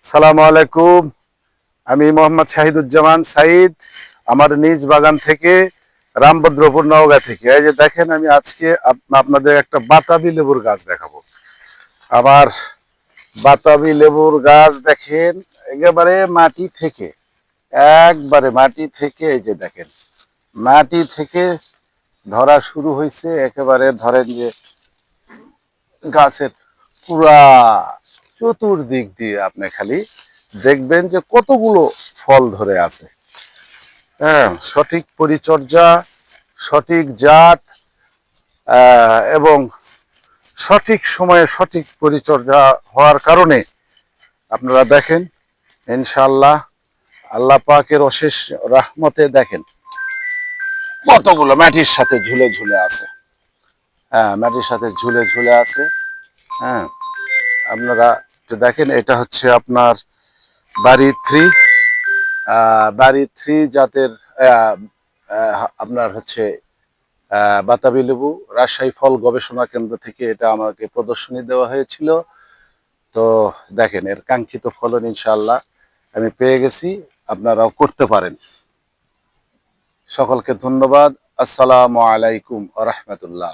সালামু আলাইকুম। আমি মোহাম্মদ শাহিদুজ্জামান সাইদ, আমার নিজ বাগান থেকে, রামভদ্রপুর নওগাঁ থেকে। এই যে দেখেন, আমি আজকে আপনাদের একটা বাতাবি লেবুর গাছ দেখাবো। আমার বাতাবি লেবুর গাছ দেখেন, একেবারে মাটি থেকে, একবারে মাটি থেকে, এই যে দেখেন, মাটি থেকে ধরা শুরু হয়েছে। একেবারে ধরেন যে গাছের পুরা চতুর্দিক দিয়ে আপনি খালি দেখবেন যে কতগুলো ফল ধরে আছে। হ্যাঁ, সঠিক পরিচর্যা, সঠিক জাত এবং সঠিক সময়ে সঠিক পরিচর্যা হওয়ার কারণে আপনারা দেখেন, ইনশাআল্লাহ আল্লাহ পাকের অশেষ রহমতে দেখেন কতগুলো মাটির সাথে ঝুলে ঝুলে আছে। হ্যাঁ, মাটির সাথে ঝুলে ঝুলে আছে। হ্যাঁ, আপনারা দেখেন, এটা হচ্ছে আপনার বাড়ি 3, বাড়ি 3 জাতের আপনার হচ্ছে বাতাবি লেবু। রাজশাহী ফল গবেষণা কেন্দ্র থেকে এটা আমাকে প্রদর্শনী দেওয়া হয়েছিল। তো দেখেন, এর কাঙ্ক্ষিত ফলন ইনশাআল্লাহ আমি পেয়ে গেছি। আপনারাও করতে পারেন। সকলকে ধন্যবাদ। আসসালামু আলাইকুম ওয়া রাহমাতুল্লাহ।